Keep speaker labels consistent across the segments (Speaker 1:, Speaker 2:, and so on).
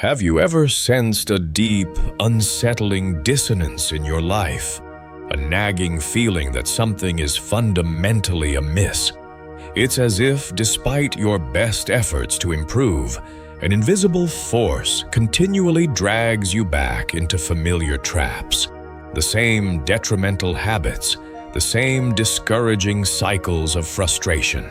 Speaker 1: Have you ever sensed a deep, unsettling dissonance in your life? A nagging feeling that something is fundamentally amiss? It's as if, despite your best efforts to improve, an invisible force continually drags you back into familiar traps. The same detrimental habits, the same discouraging cycles of frustration.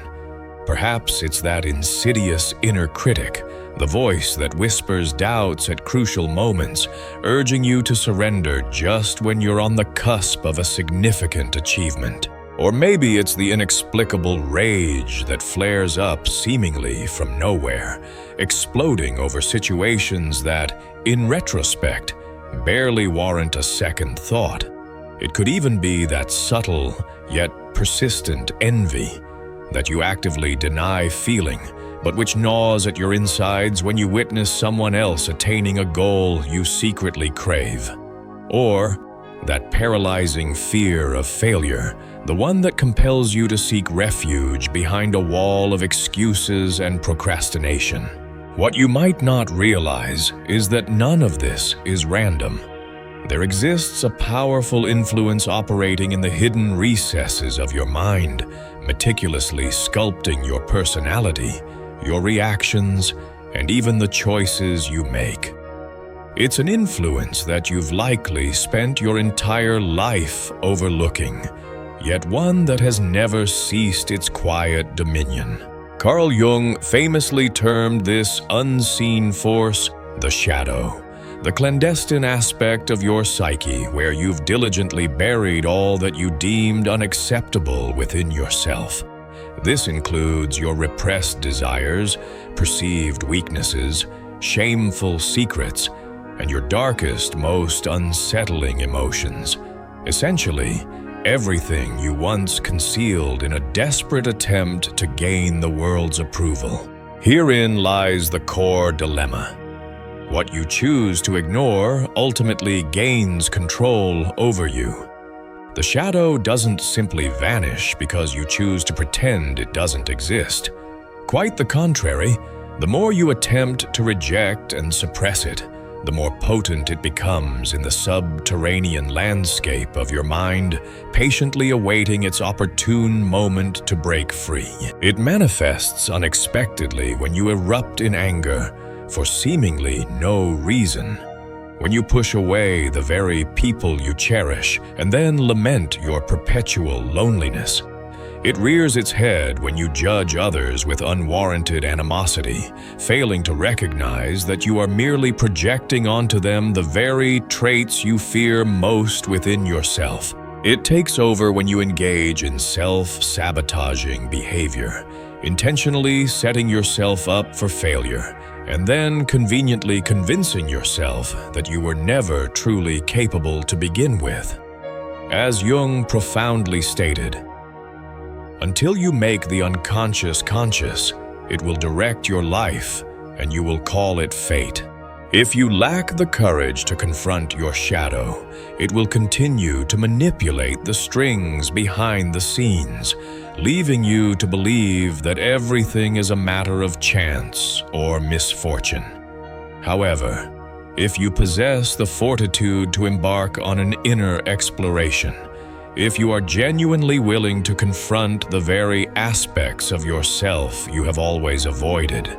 Speaker 1: Perhaps it's that insidious inner critic, the voice that whispers doubts at crucial moments, urging you to surrender just when you're on the cusp of a significant achievement. Or maybe it's the inexplicable rage that flares up seemingly from nowhere, exploding over situations that, in retrospect, barely warrant a second thought. It could even be that subtle, yet persistent envy that you actively deny feeling, but which gnaws at your insides when you witness someone else attaining a goal you secretly crave. Or that paralyzing fear of failure, the one that compels you to seek refuge behind a wall of excuses and procrastination. What you might not realize is that none of this is random. There exists a powerful influence operating in the hidden recesses of your mind, meticulously sculpting your personality, your reactions, and even the choices you make. It's an influence that you've likely spent your entire life overlooking, yet one that has never ceased its quiet dominion. Carl Jung famously termed this unseen force the shadow, the clandestine aspect of your psyche where you've diligently buried all that you deemed unacceptable within yourself. This includes your repressed desires, perceived weaknesses, shameful secrets, and your darkest, most unsettling emotions. Essentially, everything you once concealed in a desperate attempt to gain the world's approval. Herein lies the core dilemma. What you choose to ignore ultimately gains control over you. The shadow doesn't simply vanish because you choose to pretend it doesn't exist. Quite the contrary, the more you attempt to reject and suppress it, the more potent it becomes in the subterranean landscape of your mind, patiently awaiting its opportune moment to break free. It manifests unexpectedly when you erupt in anger for seemingly no reason, when you push away the very people you cherish and then lament your perpetual loneliness. It rears its head when you judge others with unwarranted animosity, failing to recognize that you are merely projecting onto them the very traits you fear most within yourself. It takes over when you engage in self-sabotaging behavior, intentionally setting yourself up for failure, and then conveniently convincing yourself that you were never truly capable to begin with. As Jung profoundly stated, until you make the unconscious conscious, it will direct your life, and you will call it fate. If you lack the courage to confront your shadow, it will continue to manipulate the strings behind the scenes, leaving you to believe that everything is a matter of chance or misfortune. However, if you possess the fortitude to embark on an inner exploration, if you are genuinely willing to confront the very aspects of yourself you have always avoided,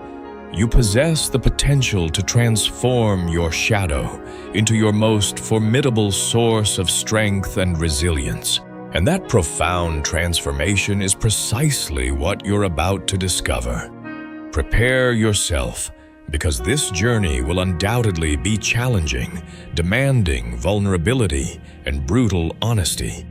Speaker 1: you possess the potential to transform your shadow into your most formidable source of strength and resilience. And that profound transformation is precisely what you're about to discover. Prepare yourself, because this journey will undoubtedly be challenging, demanding vulnerability and brutal honesty.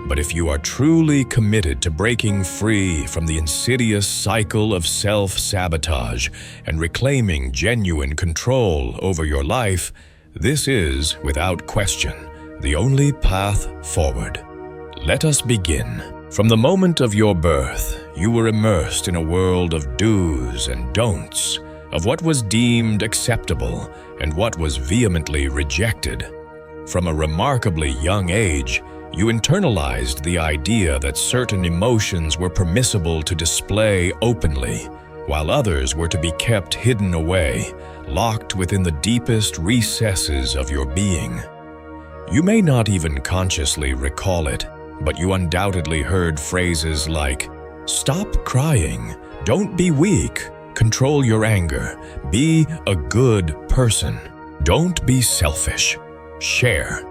Speaker 1: But if you are truly committed to breaking free from the insidious cycle of self-sabotage and reclaiming genuine control over your life, this is, without question, the only path forward. Let us begin. From the moment of your birth, you were immersed in a world of do's and don'ts, of what was deemed acceptable and what was vehemently rejected. From a remarkably young age, you internalized the idea that certain emotions were permissible to display openly, while others were to be kept hidden away, locked within the deepest recesses of your being. You may not even consciously recall it, but you undoubtedly heard phrases like, "Stop crying, don't be weak, control your anger, be a good person, don't be selfish, share."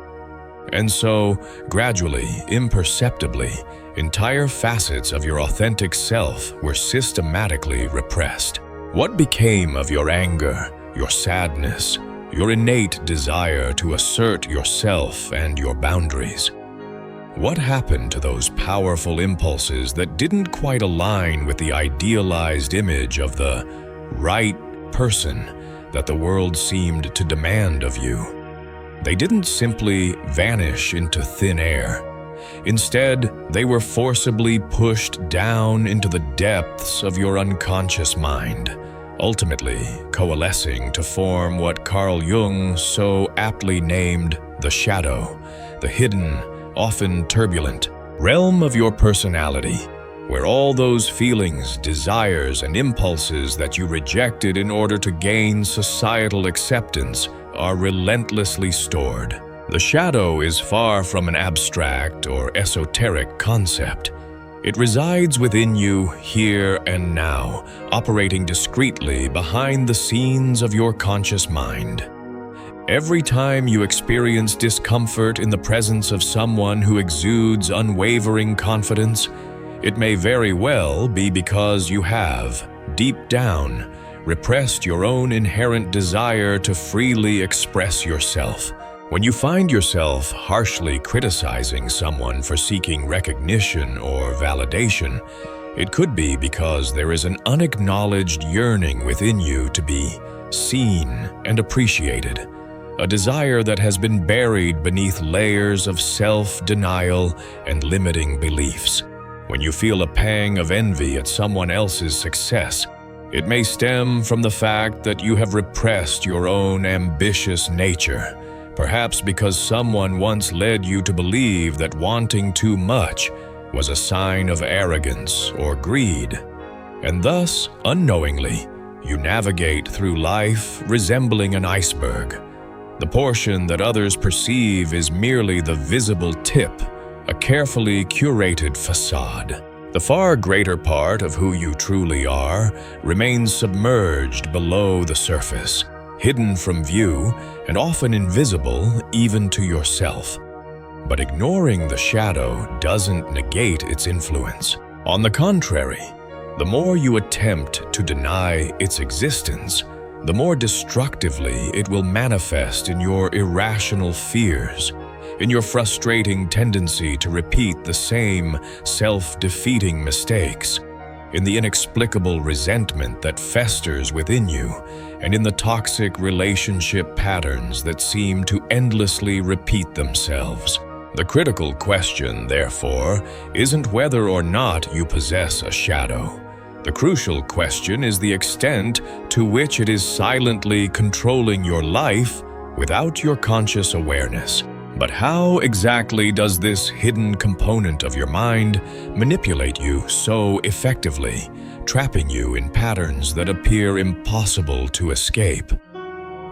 Speaker 1: And so, gradually, imperceptibly, entire facets of your authentic self were systematically repressed. What became of your anger, your sadness, your innate desire to assert yourself and your boundaries? What happened to those powerful impulses that didn't quite align with the idealized image of the right person that the world seemed to demand of you? They didn't simply vanish into thin air. Instead, they were forcibly pushed down into the depths of your unconscious mind, ultimately coalescing to form what Carl Jung so aptly named the shadow, the hidden, often turbulent realm of your personality, where all those feelings, desires, and impulses that you rejected in order to gain societal acceptance are relentlessly stored. The shadow is far from an abstract or esoteric concept. It resides within you here and now, operating discreetly behind the scenes of your conscious mind. Every time you experience discomfort in the presence of someone who exudes unwavering confidence, it may very well be because you have, deep down, repressed your own inherent desire to freely express yourself. When you find yourself harshly criticizing someone for seeking recognition or validation, it could be because there is an unacknowledged yearning within you to be seen and appreciated, a desire that has been buried beneath layers of self-denial and limiting beliefs. When you feel a pang of envy at someone else's success, it may stem from the fact that you have repressed your own ambitious nature, perhaps because someone once led you to believe that wanting too much was a sign of arrogance or greed. And thus, unknowingly, you navigate through life resembling an iceberg. The portion that others perceive is merely the visible tip, a carefully curated facade. The far greater part of who you truly are remains submerged below the surface, hidden from view and often invisible even to yourself. But ignoring the shadow doesn't negate its influence. On the contrary, the more you attempt to deny its existence, the more destructively it will manifest in your irrational fears, in your frustrating tendency to repeat the same self-defeating mistakes, in the inexplicable resentment that festers within you, and in the toxic relationship patterns that seem to endlessly repeat themselves. The critical question, therefore, isn't whether or not you possess a shadow. The crucial question is the extent to which it is silently controlling your life without your conscious awareness. But how exactly does this hidden component of your mind manipulate you so effectively, trapping you in patterns that appear impossible to escape?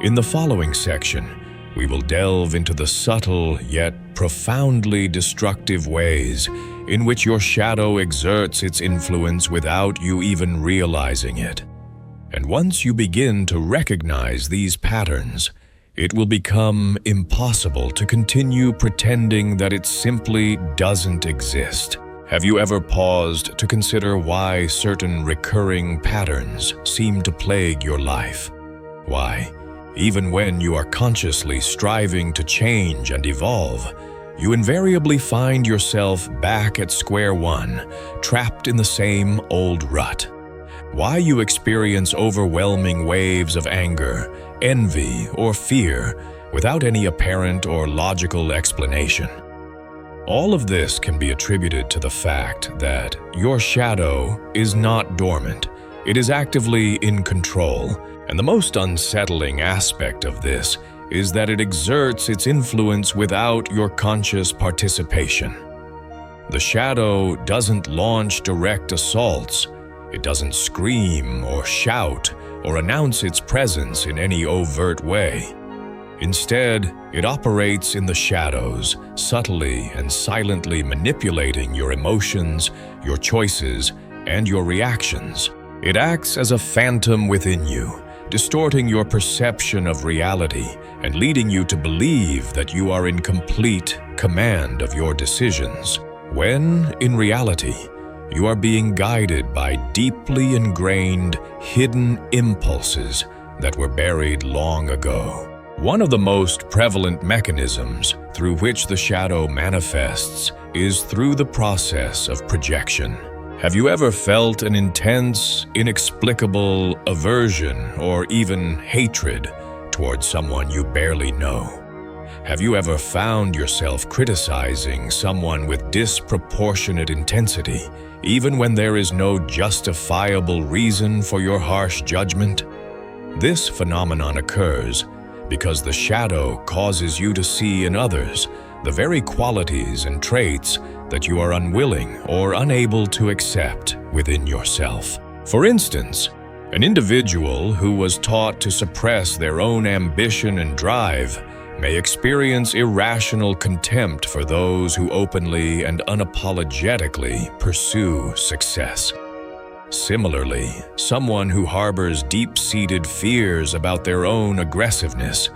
Speaker 1: In the following section, we will delve into the subtle yet profoundly destructive ways in which your shadow exerts its influence without you even realizing it. And once you begin to recognize these patterns, it will become impossible to continue pretending that it simply doesn't exist. Have you ever paused to consider why certain recurring patterns seem to plague your life? Why, even when you are consciously striving to change and evolve, you invariably find yourself back at square one, trapped in the same old rut. Why you experience overwhelming waves of anger, envy, or fear without any apparent or logical explanation. All of this can be attributed to the fact that your shadow is not dormant. It is actively in control, and the most unsettling aspect of this is that it exerts its influence without your conscious participation. The shadow doesn't launch direct assaults. It doesn't scream or shout or announce its presence in any overt way. Instead, it operates in the shadows, subtly and silently manipulating your emotions, your choices, and your reactions. It acts as a phantom within you, distorting your perception of reality and leading you to believe that you are in complete command of your decisions, when, in reality, you are being guided by deeply ingrained, hidden impulses that were buried long ago. One of the most prevalent mechanisms through which the shadow manifests is through the process of projection. Have you ever felt an intense, inexplicable aversion or even hatred towards someone you barely know? Have you ever found yourself criticizing someone with disproportionate intensity, even when there is no justifiable reason for your harsh judgment? This phenomenon occurs because the shadow causes you to see in others the very qualities and traits that you are unwilling or unable to accept within yourself. For instance, an individual who was taught to suppress their own ambition and drive may experience irrational contempt for those who openly and unapologetically pursue success. Similarly, someone who harbors deep-seated fears about their own aggressiveness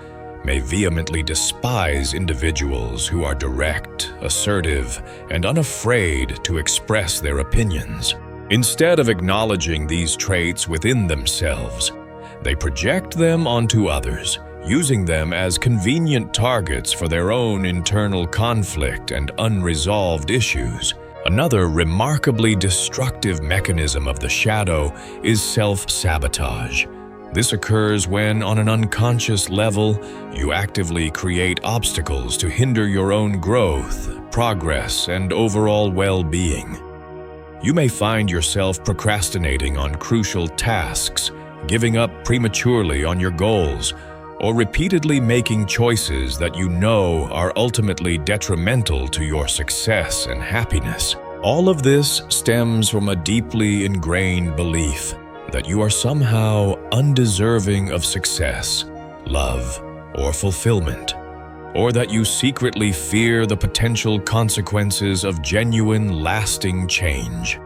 Speaker 1: may vehemently despise individuals who are direct, assertive, and unafraid to express their opinions. Instead of acknowledging these traits within themselves, they project them onto others, using them as convenient targets for their own internal conflict and unresolved issues. Another remarkably destructive mechanism of the shadow is self-sabotage. This occurs when, on an unconscious level, you actively create obstacles to hinder your own growth, progress, and overall well-being. You may find yourself procrastinating on crucial tasks, giving up prematurely on your goals, or repeatedly making choices that you know are ultimately detrimental to your success and happiness. All of this stems from a deeply ingrained belief that you are somehow undeserving of success, love, or fulfillment, or that you secretly fear the potential consequences of genuine, lasting change.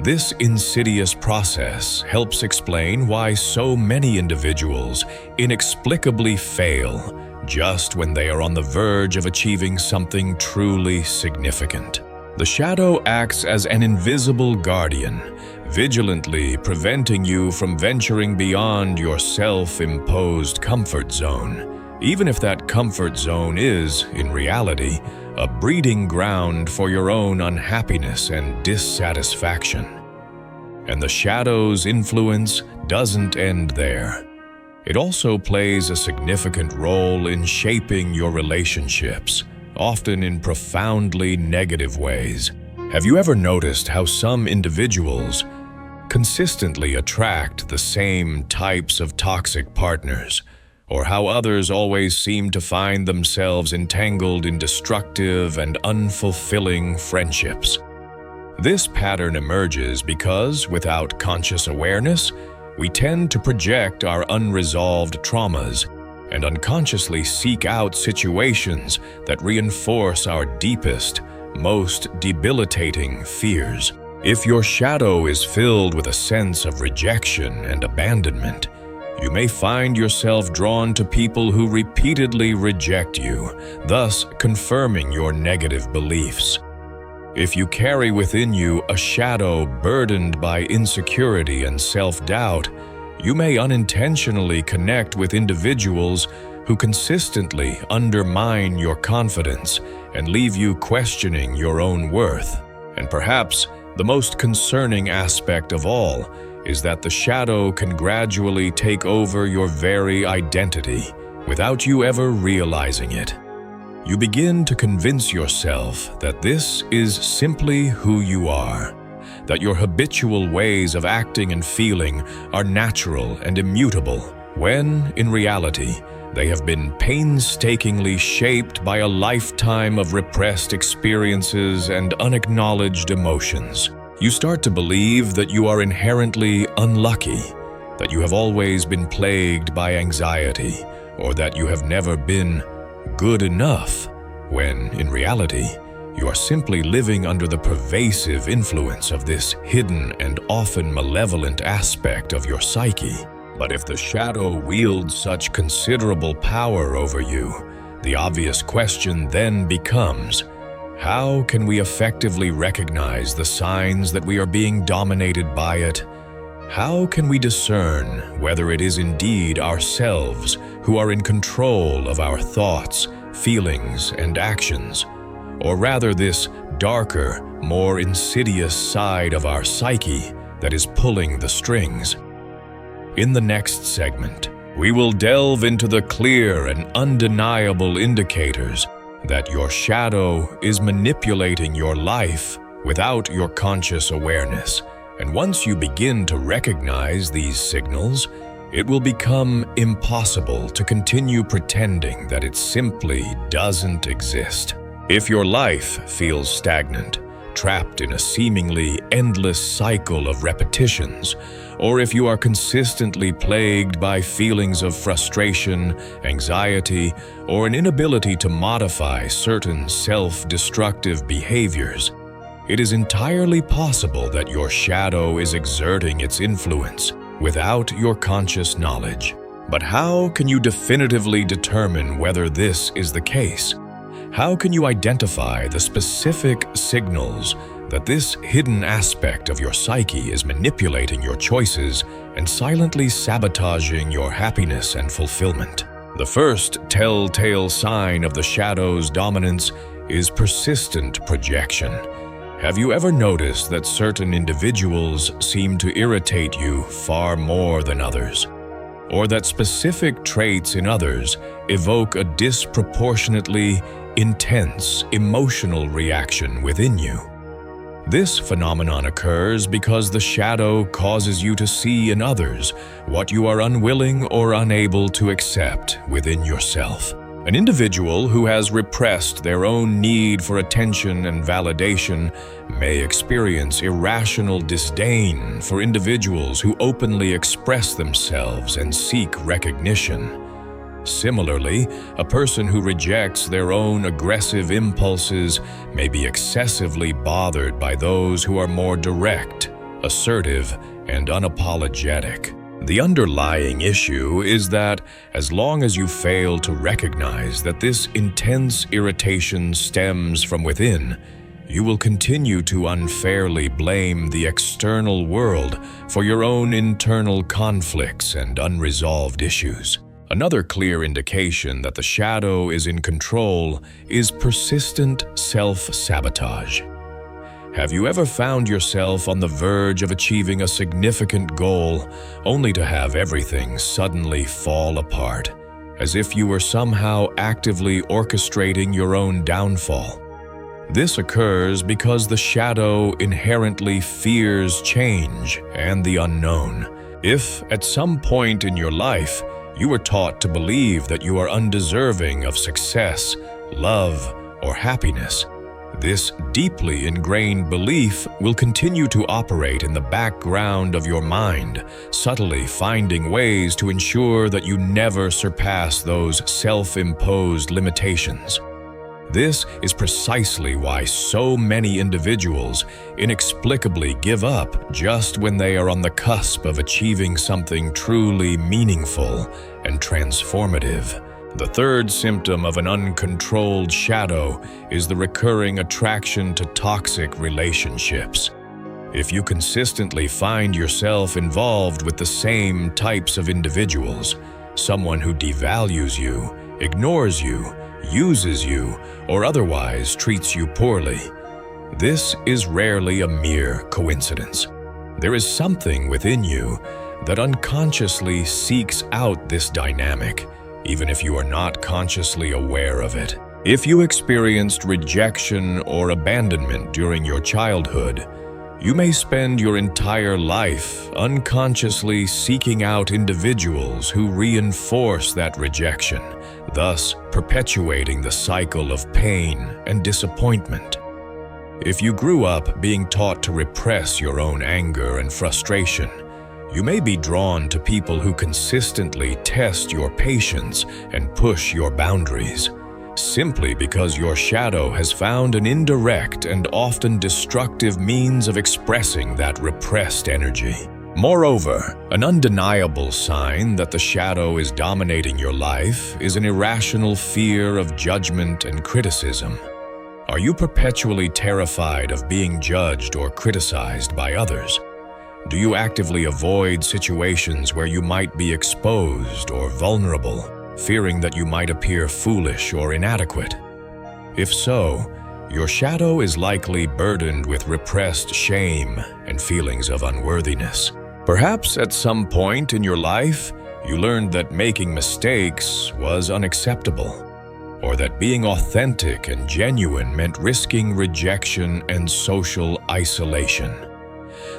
Speaker 1: This insidious process helps explain why so many individuals inexplicably fail just when they are on the verge of achieving something truly significant. The shadow acts as an invisible guardian, vigilantly preventing you from venturing beyond your self-imposed comfort zone, even if that comfort zone is, in reality, a breeding ground for your own unhappiness and dissatisfaction. And the shadow's influence doesn't end there. It also plays a significant role in shaping your relationships, often in profoundly negative ways. Have you ever noticed how some individuals consistently attract the same types of toxic partners, or how others always seem to find themselves entangled in destructive and unfulfilling friendships? This pattern emerges because, without conscious awareness, we tend to project our unresolved traumas and unconsciously seek out situations that reinforce our deepest, most debilitating fears. If your shadow is filled with a sense of rejection and abandonment, you may find yourself drawn to people who repeatedly reject you, thus confirming your negative beliefs. If you carry within you a shadow burdened by insecurity and self-doubt, you may unintentionally connect with individuals who consistently undermine your confidence and leave you questioning your own worth. And perhaps the most concerning aspect of all is that the shadow can gradually take over your very identity without you ever realizing it. You begin to convince yourself that this is simply who you are, that your habitual ways of acting and feeling are natural and immutable, when, in reality, they have been painstakingly shaped by a lifetime of repressed experiences and unacknowledged emotions. You start to believe that you are inherently unlucky, that you have always been plagued by anxiety, or that you have never been good enough, when, in reality, you are simply living under the pervasive influence of this hidden and often malevolent aspect of your psyche. But if the shadow wields such considerable power over you, the obvious question then becomes, how can we effectively recognize the signs that we are being dominated by it? How can we discern whether it is indeed ourselves who are in control of our thoughts, feelings, and actions, or rather this darker, more insidious side of our psyche that is pulling the strings? In the next segment, we will delve into the clear and undeniable indicators that your shadow is manipulating your life without your conscious awareness. And once you begin to recognize these signals, it will become impossible to continue pretending that it simply doesn't exist. If your life feels stagnant, trapped in a seemingly endless cycle of repetitions, or if you are consistently plagued by feelings of frustration, anxiety, or an inability to modify certain self-destructive behaviors, it is entirely possible that your shadow is exerting its influence without your conscious knowledge. But how can you definitively determine whether this is the case? How can you identify the specific signals that this hidden aspect of your psyche is manipulating your choices and silently sabotaging your happiness and fulfillment? The first telltale sign of the shadow's dominance is persistent projection. Have you ever noticed that certain individuals seem to irritate you far more than others? Or that specific traits in others evoke a disproportionately intense emotional reaction within you? This phenomenon occurs because the shadow causes you to see in others what you are unwilling or unable to accept within yourself. An individual who has repressed their own need for attention and validation may experience irrational disdain for individuals who openly express themselves and seek recognition. Similarly, a person who rejects their own aggressive impulses may be excessively bothered by those who are more direct, assertive, and unapologetic. The underlying issue is that as long as you fail to recognize that this intense irritation stems from within, you will continue to unfairly blame the external world for your own internal conflicts and unresolved issues. Another clear indication that the shadow is in control is persistent self-sabotage. Have you ever found yourself on the verge of achieving a significant goal only to have everything suddenly fall apart, as if you were somehow actively orchestrating your own downfall? This occurs because the shadow inherently fears change and the unknown. If, at some point in your life, you were taught to believe that you are undeserving of success, love, or happiness, this deeply ingrained belief will continue to operate in the background of your mind, subtly finding ways to ensure that you never surpass those self-imposed limitations. This is precisely why so many individuals inexplicably give up just when they are on the cusp of achieving something truly meaningful and transformative. The third symptom of an uncontrolled shadow is the recurring attraction to toxic relationships. If you consistently find yourself involved with the same types of individuals, someone who devalues you, ignores you, uses you, or otherwise treats you poorly, this is rarely a mere coincidence. There is something within you that unconsciously seeks out this dynamic, even if you are not consciously aware of it. If you experienced rejection or abandonment during your childhood, you may spend your entire life unconsciously seeking out individuals who reinforce that rejection, thus perpetuating the cycle of pain and disappointment. If you grew up being taught to repress your own anger and frustration, you may be drawn to people who consistently test your patience and push your boundaries, simply because your shadow has found an indirect and often destructive means of expressing that repressed energy. Moreover, an undeniable sign that the shadow is dominating your life is an irrational fear of judgment and criticism. Are you perpetually terrified of being judged or criticized by others? Do you actively avoid situations where you might be exposed or vulnerable, fearing that you might appear foolish or inadequate? If so, your shadow is likely burdened with repressed shame and feelings of unworthiness. Perhaps at some point in your life, you learned that making mistakes was unacceptable, or that being authentic and genuine meant risking rejection and social isolation.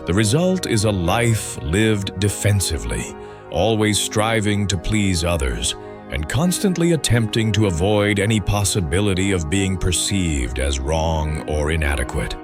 Speaker 1: The result is a life lived defensively, always striving to please others, and constantly attempting to avoid any possibility of being perceived as wrong or inadequate.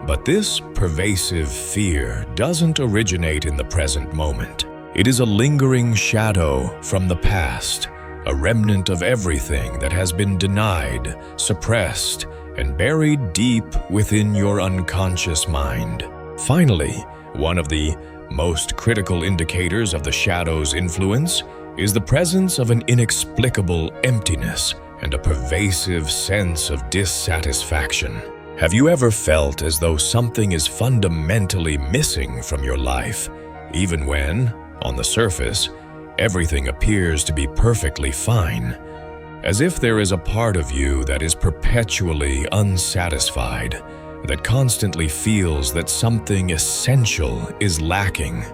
Speaker 1: But this pervasive fear doesn't originate in the present moment. It is a lingering shadow from the past, a remnant of everything that has been denied, suppressed, and buried deep within your unconscious mind. Finally, one of the most critical indicators of the shadow's influence is the presence of an inexplicable emptiness and a pervasive sense of dissatisfaction. Have you ever felt as though something is fundamentally missing from your life, even when, on the surface, everything appears to be perfectly fine? As if there is a part of you that is perpetually unsatisfied, that constantly feels that something essential is lacking.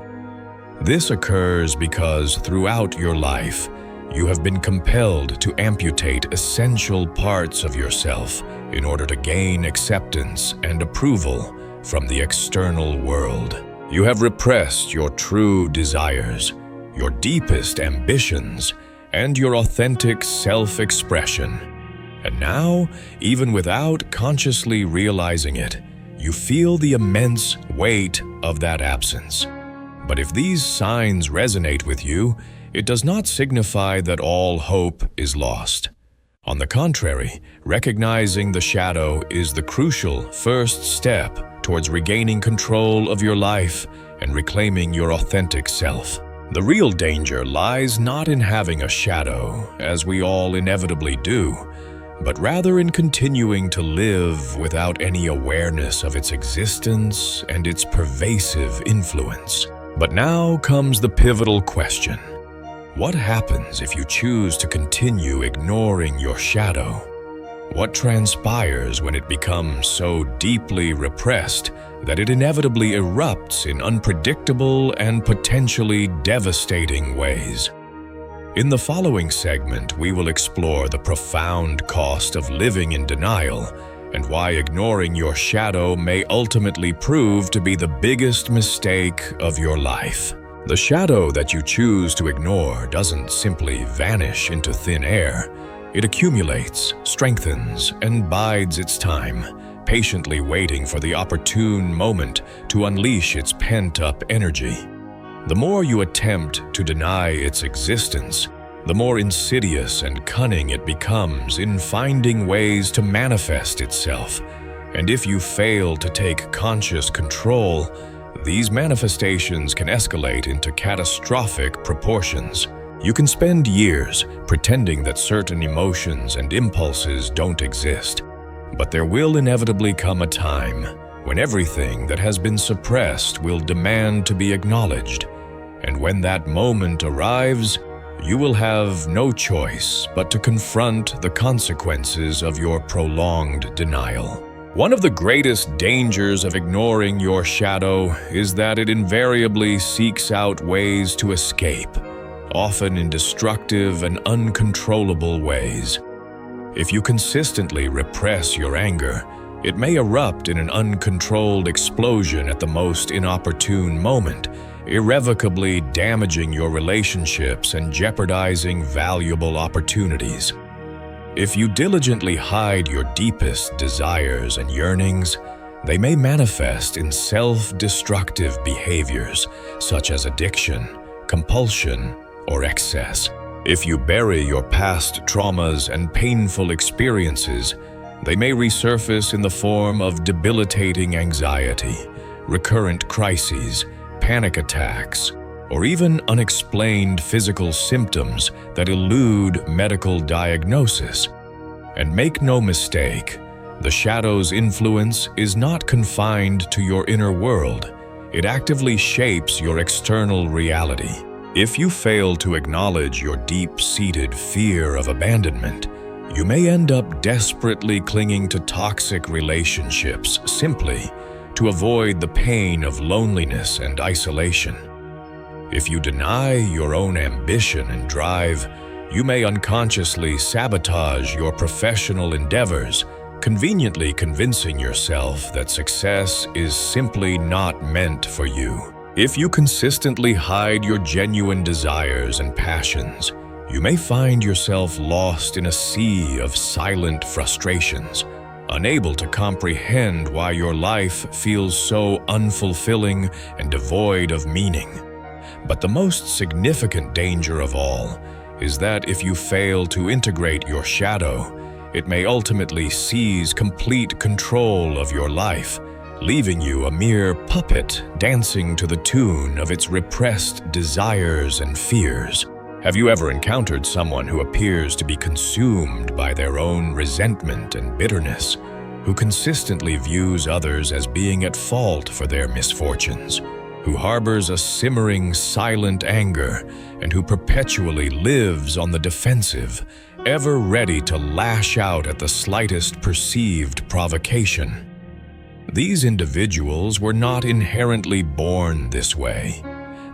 Speaker 1: This occurs because throughout your life, you have been compelled to amputate essential parts of yourself in order to gain acceptance and approval from the external world. You have repressed your true desires, your deepest ambitions, and your authentic self-expression. And now, even without consciously realizing it, you feel the immense weight of that absence. But if these signs resonate with you, it does not signify that all hope is lost. On the contrary, recognizing the shadow is the crucial first step towards regaining control of your life and reclaiming your authentic self. The real danger lies not in having a shadow, as we all inevitably do, but rather in continuing to live without any awareness of its existence and its pervasive influence. But now comes the pivotal question. What happens if you choose to continue ignoring your shadow? What transpires when it becomes so deeply repressed that it inevitably erupts in unpredictable and potentially devastating ways? In the following segment, we will explore the profound cost of living in denial and why ignoring your shadow may ultimately prove to be the biggest mistake of your life. The shadow that you choose to ignore doesn't simply vanish into thin air. It accumulates, strengthens, and bides its time, patiently waiting for the opportune moment to unleash its pent-up energy. The more you attempt to deny its existence, the more insidious and cunning it becomes in finding ways to manifest itself. And if you fail to take conscious control, these manifestations can escalate into catastrophic proportions. You can spend years pretending that certain emotions and impulses don't exist, but there will inevitably come a time when everything that has been suppressed will demand to be acknowledged. And when that moment arrives, you will have no choice but to confront the consequences of your prolonged denial. One of the greatest dangers of ignoring your shadow is that it invariably seeks out ways to escape, often in destructive and uncontrollable ways. If you consistently repress your anger, it may erupt in an uncontrolled explosion at the most inopportune moment, irrevocably damaging your relationships and jeopardizing valuable opportunities. If you diligently hide your deepest desires and yearnings, they may manifest in self-destructive behaviors such as addiction, compulsion, or excess. If you bury your past traumas and painful experiences, they may resurface in the form of debilitating anxiety, recurrent crises, panic attacks, or even unexplained physical symptoms that elude medical diagnosis. And make no mistake, the shadow's influence is not confined to your inner world. It actively shapes your external reality. If you fail to acknowledge your deep-seated fear of abandonment, you may end up desperately clinging to toxic relationships simply to avoid the pain of loneliness and isolation. If you deny your own ambition and drive, you may unconsciously sabotage your professional endeavors, conveniently convincing yourself that success is simply not meant for you. If you consistently hide your genuine desires and passions, you may find yourself lost in a sea of silent frustrations, unable to comprehend why your life feels so unfulfilling and devoid of meaning. But the most significant danger of all is that if you fail to integrate your shadow, it may ultimately seize complete control of your life, leaving you a mere puppet dancing to the tune of its repressed desires and fears. Have you ever encountered someone who appears to be consumed by their own resentment and bitterness, who consistently views others as being at fault for their misfortunes, who harbors a simmering, silent anger, and who perpetually lives on the defensive, ever ready to lash out at the slightest perceived provocation? These individuals were not inherently born this way.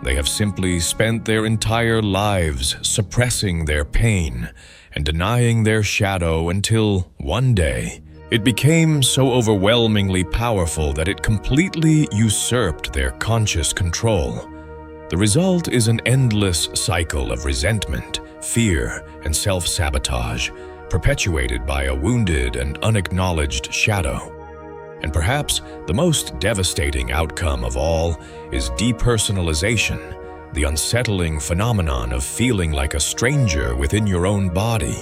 Speaker 1: They have simply spent their entire lives suppressing their pain and denying their shadow until, one day, it became so overwhelmingly powerful that it completely usurped their conscious control. The result is an endless cycle of resentment, fear, and self-sabotage, perpetuated by a wounded and unacknowledged shadow. And perhaps the most devastating outcome of all is depersonalization, the unsettling phenomenon of feeling like a stranger within your own body,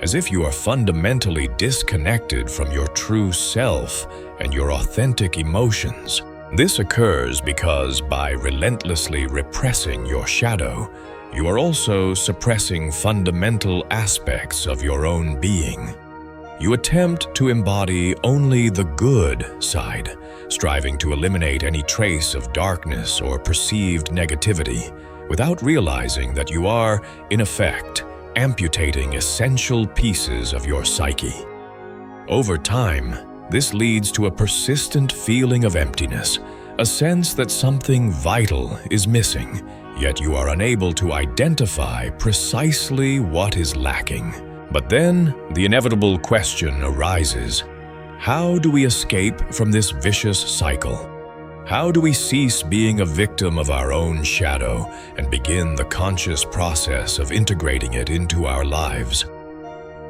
Speaker 1: as if you are fundamentally disconnected from your true self and your authentic emotions. This occurs because by relentlessly repressing your shadow, you are also suppressing fundamental aspects of your own being. You attempt to embody only the good side, striving to eliminate any trace of darkness or perceived negativity, without realizing that you are, in effect, amputating essential pieces of your psyche. Over time, this leads to a persistent feeling of emptiness, a sense that something vital is missing, yet you are unable to identify precisely what is lacking. But then, the inevitable question arises: how do we escape from this vicious cycle? How do we cease being a victim of our own shadow and begin the conscious process of integrating it into our lives?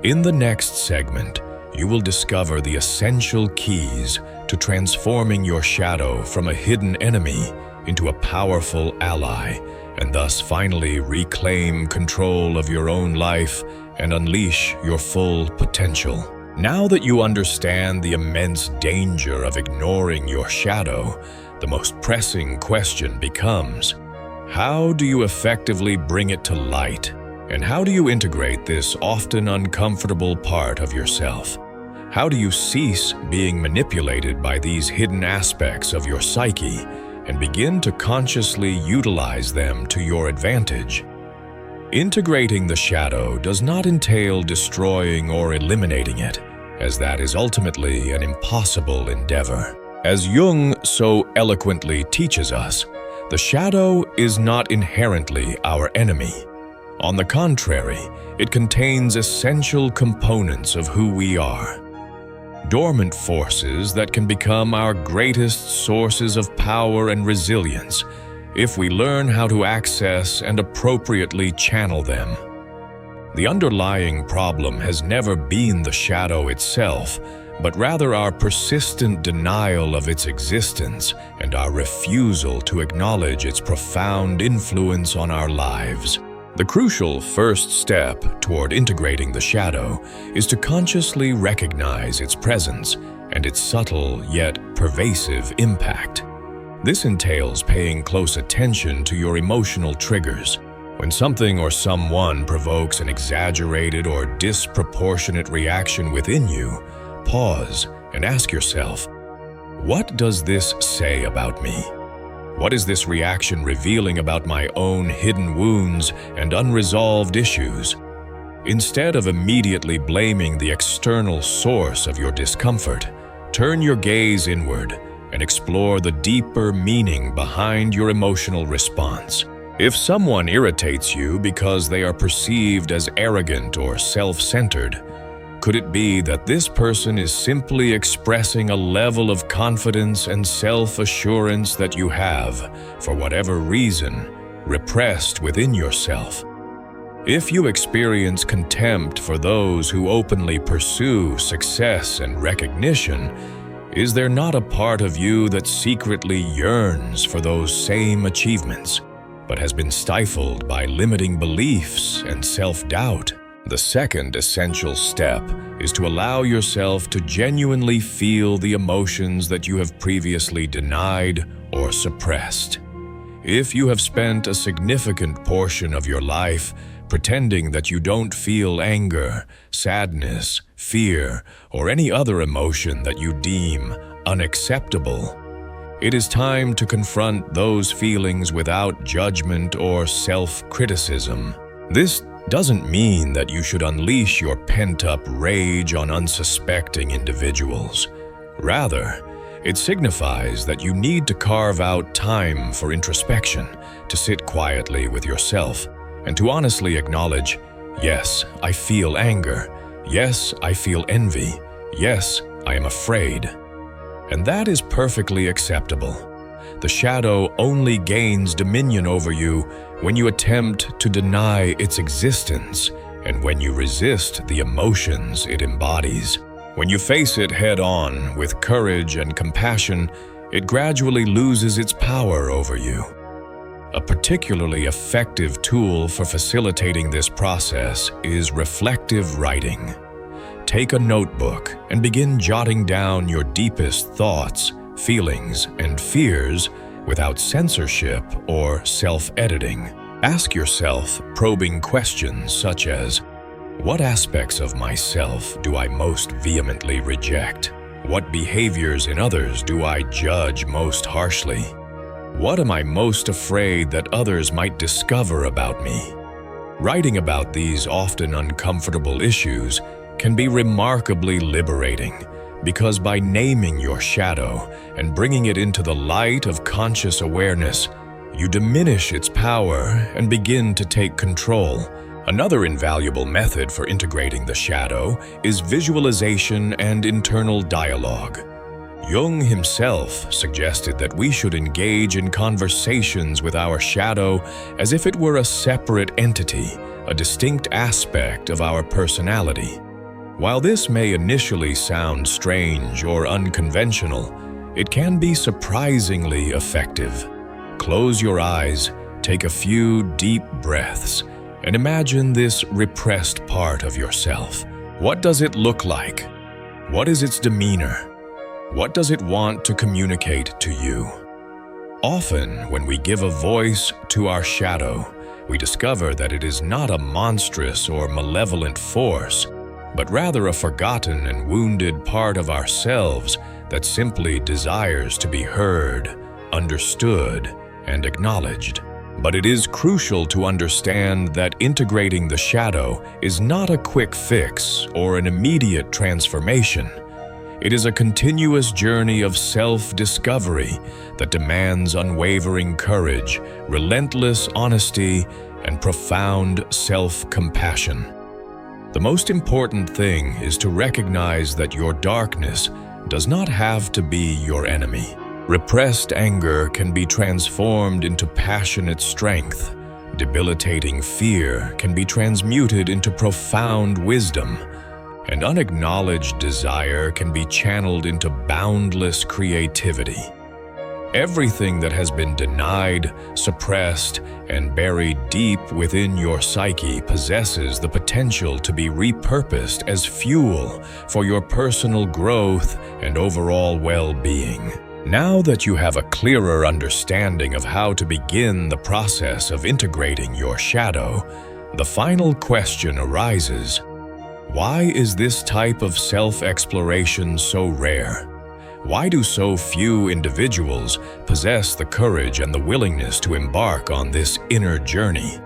Speaker 1: In the next segment, you will discover the essential keys to transforming your shadow from a hidden enemy into a powerful ally, and thus finally reclaim control of your own life and unleash your full potential. Now that you understand the immense danger of ignoring your shadow, the most pressing question becomes: how do you effectively bring it to light? And how do you integrate this often uncomfortable part of yourself? How do you cease being manipulated by these hidden aspects of your psyche and begin to consciously utilize them to your advantage? Integrating the shadow does not entail destroying or eliminating it, as that is ultimately an impossible endeavor. As Jung so eloquently teaches us, the shadow is not inherently our enemy. On the contrary, it contains essential components of who we are. Dormant forces that can become our greatest sources of power and resilience if we learn how to access and appropriately channel them. The underlying problem has never been the shadow itself, but rather our persistent denial of its existence and our refusal to acknowledge its profound influence on our lives. The crucial first step toward integrating the shadow is to consciously recognize its presence and its subtle yet pervasive impact. This entails paying close attention to your emotional triggers. When something or someone provokes an exaggerated or disproportionate reaction within you, pause and ask yourself, what does this say about me? What is this reaction revealing about my own hidden wounds and unresolved issues? Instead of immediately blaming the external source of your discomfort, turn your gaze inward and explore the deeper meaning behind your emotional response. If someone irritates you because they are perceived as arrogant or self-centered, could it be that this person is simply expressing a level of confidence and self-assurance that you have, for whatever reason, repressed within yourself? If you experience contempt for those who openly pursue success and recognition, is there not a part of you that secretly yearns for those same achievements, but has been stifled by limiting beliefs and self-doubt? The second essential step is to allow yourself to genuinely feel the emotions that you have previously denied or suppressed. If you have spent a significant portion of your life pretending that you don't feel anger, sadness, fear, or any other emotion that you deem unacceptable, it is time to confront those feelings without judgment or self-criticism. This doesn't mean that you should unleash your pent-up rage on unsuspecting individuals. Rather, it signifies that you need to carve out time for introspection, to sit quietly with yourself, and to honestly acknowledge, yes, I feel anger. Yes, I feel envy. Yes, I am afraid. And that is perfectly acceptable. The shadow only gains dominion over you when you attempt to deny its existence and when you resist the emotions it embodies. When you face it head-on with courage and compassion, it gradually loses its power over you. A particularly effective tool for facilitating this process is reflective writing. Take a notebook and begin jotting down your deepest thoughts, feelings, and fears without censorship or self-editing. Ask yourself probing questions such as, what aspects of myself do I most vehemently reject? What behaviors in others do I judge most harshly? What am I most afraid that others might discover about me? Writing about these often uncomfortable issues can be remarkably liberating, because by naming your shadow and bringing it into the light of conscious awareness, you diminish its power and begin to take control. Another invaluable method for integrating the shadow is visualization and internal dialogue. Jung himself suggested that we should engage in conversations with our shadow as if it were a separate entity, a distinct aspect of our personality. While this may initially sound strange or unconventional, it can be surprisingly effective. Close your eyes, take a few deep breaths, and imagine this repressed part of yourself. What does it look like? What is its demeanor? What does it want to communicate to you? Often, when we give a voice to our shadow, we discover that it is not a monstrous or malevolent force, but rather a forgotten and wounded part of ourselves that simply desires to be heard, understood, and acknowledged. But it is crucial to understand that integrating the shadow is not a quick fix or an immediate transformation. It is a continuous journey of self-discovery that demands unwavering courage, relentless honesty, and profound self-compassion. The most important thing is to recognize that your darkness does not have to be your enemy. Repressed anger can be transformed into passionate strength, Debilitating fear can be transmuted into profound wisdom, and unacknowledged desire can be channeled into boundless creativity. Everything that has been denied, suppressed, and buried deep within your psyche possesses the potential to be repurposed as fuel for your personal growth and overall well-being. Now that you have a clearer understanding of how to begin the process of integrating your shadow, the final question arises: why is this type of self-exploration so rare? Why do so few individuals possess the courage and the willingness to embark on this inner journey?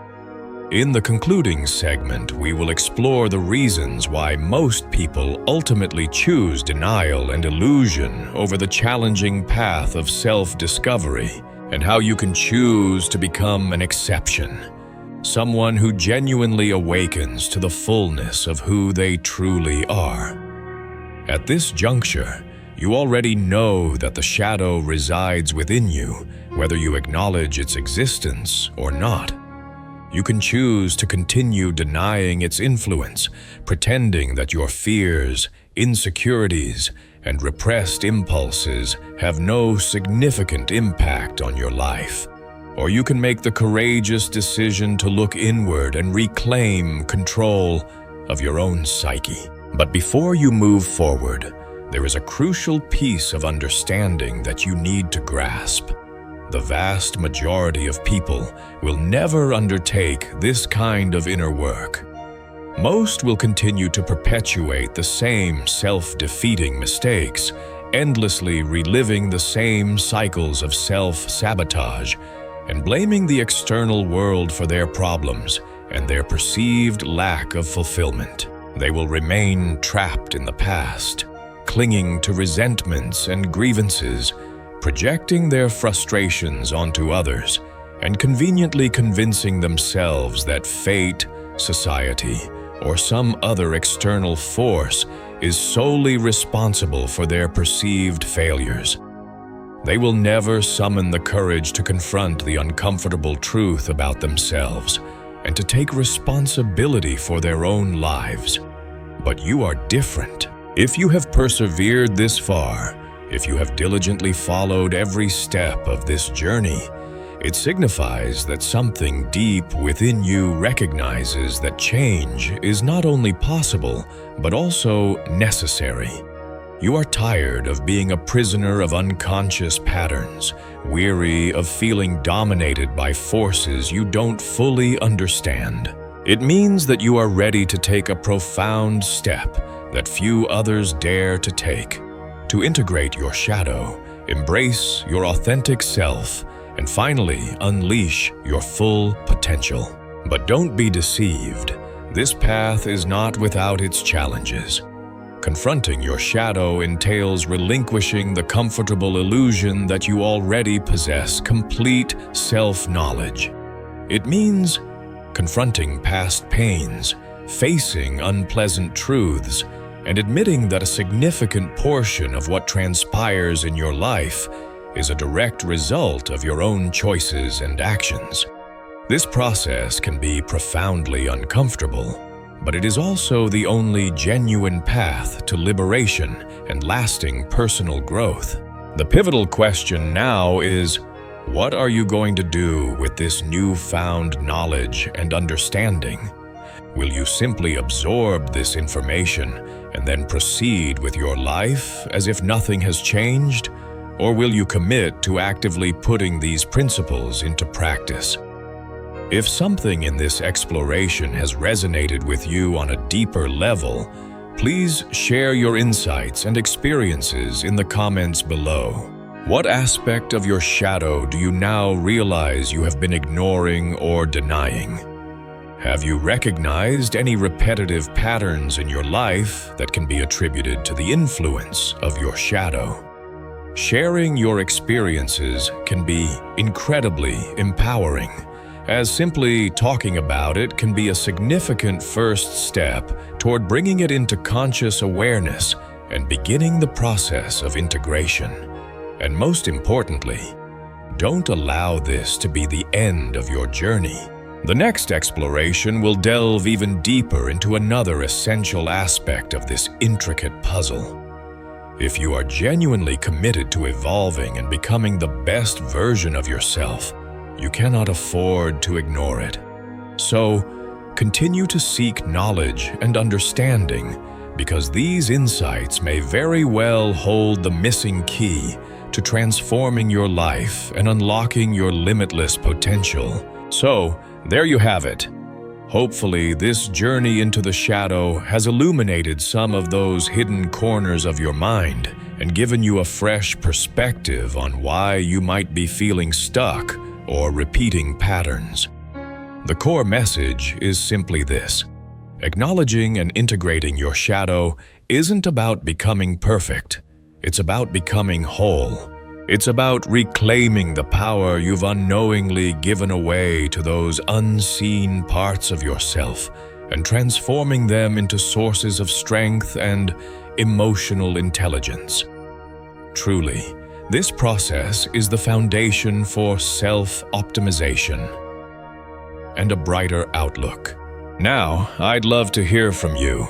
Speaker 1: In the concluding segment, we will explore the reasons why most people ultimately choose denial and illusion over the challenging path of self-discovery, and how you can choose to become an exception, someone who genuinely awakens to the fullness of who they truly are. At this juncture, you already know that the shadow resides within you, whether you acknowledge its existence or not. You can choose to continue denying its influence, pretending that your fears, insecurities, and repressed impulses have no significant impact on your life. Or you can make the courageous decision to look inward and reclaim control of your own psyche. But before you move forward, there is a crucial piece of understanding that you need to grasp. The vast majority of people will never undertake this kind of inner work. Most will continue to perpetuate the same self-defeating mistakes, endlessly reliving the same cycles of self-sabotage, and blaming the external world for their problems and their perceived lack of fulfillment. They will remain trapped in the past, clinging to resentments and grievances, projecting their frustrations onto others, and conveniently convincing themselves that fate, society, or some other external force is solely responsible for their perceived failures. They will never summon the courage to confront the uncomfortable truth about themselves and to take responsibility for their own lives. But you are different. If you have persevered this far, if you have diligently followed every step of this journey, it signifies that something deep within you recognizes that change is not only possible, but also necessary. You are tired of being a prisoner of unconscious patterns, weary of feeling dominated by forces you don't fully understand. It means that you are ready to take a profound step that few others dare to take, to integrate your shadow, embrace your authentic self, and finally unleash your full potential. But don't be deceived. This path is not without its challenges. Confronting your shadow entails relinquishing the comfortable illusion that you already possess complete self-knowledge. It means confronting past pains, facing unpleasant truths, and admitting that a significant portion of what transpires in your life is a direct result of your own choices and actions. This process can be profoundly uncomfortable, but it is also the only genuine path to liberation and lasting personal growth. The pivotal question now is, what are you going to do with this newfound knowledge and understanding? Will you simply absorb this information and then proceed with your life as if nothing has changed? Or will you commit to actively putting these principles into practice? If something in this exploration has resonated with you on a deeper level, please share your insights and experiences in the comments below. What aspect of your shadow do you now realize you have been ignoring or denying? Have you recognized any repetitive patterns in your life that can be attributed to the influence of your shadow? Sharing your experiences can be incredibly empowering, as simply talking about it can be a significant first step toward bringing it into conscious awareness and beginning the process of integration. And most importantly, don't allow this to be the end of your journey. The next exploration will delve even deeper into another essential aspect of this intricate puzzle. If you are genuinely committed to evolving and becoming the best version of yourself, you cannot afford to ignore it. So, continue to seek knowledge and understanding, because these insights may very well hold the missing key to transforming your life and unlocking your limitless potential. So, there you have it. Hopefully, this journey into the shadow has illuminated some of those hidden corners of your mind and given you a fresh perspective on why you might be feeling stuck or repeating patterns. The core message is simply this: acknowledging and integrating your shadow isn't about becoming perfect. It's about becoming whole. It's about reclaiming the power you've unknowingly given away to those unseen parts of yourself and transforming them into sources of strength and emotional intelligence. Truly, this process is the foundation for self-optimization and a brighter outlook. Now, I'd love to hear from you.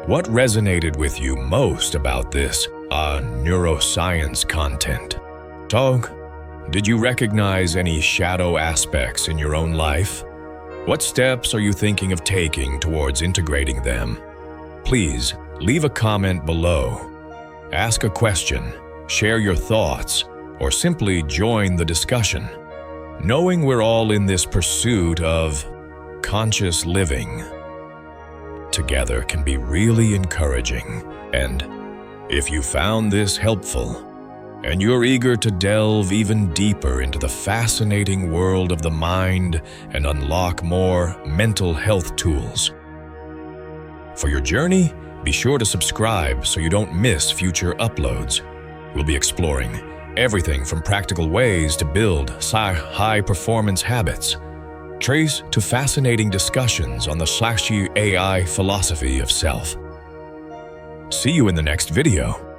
Speaker 1: What resonated with you most about this neuroscience content? Tog, did you recognize any shadow aspects in your own life? What steps are you thinking of taking towards integrating them? Please leave a comment below. Ask a question, share your thoughts, or simply join the discussion. Knowing we're all in this pursuit of conscious living together can be really encouraging. And if you found this helpful, and you're eager to delve even deeper into the fascinating world of the mind and unlock more mental health tools for your journey, be sure to subscribe so you don't miss future uploads. We'll be exploring everything from practical ways to build high-performance habits, trace to fascinating discussions on the AI philosophy of self. See you in the next video.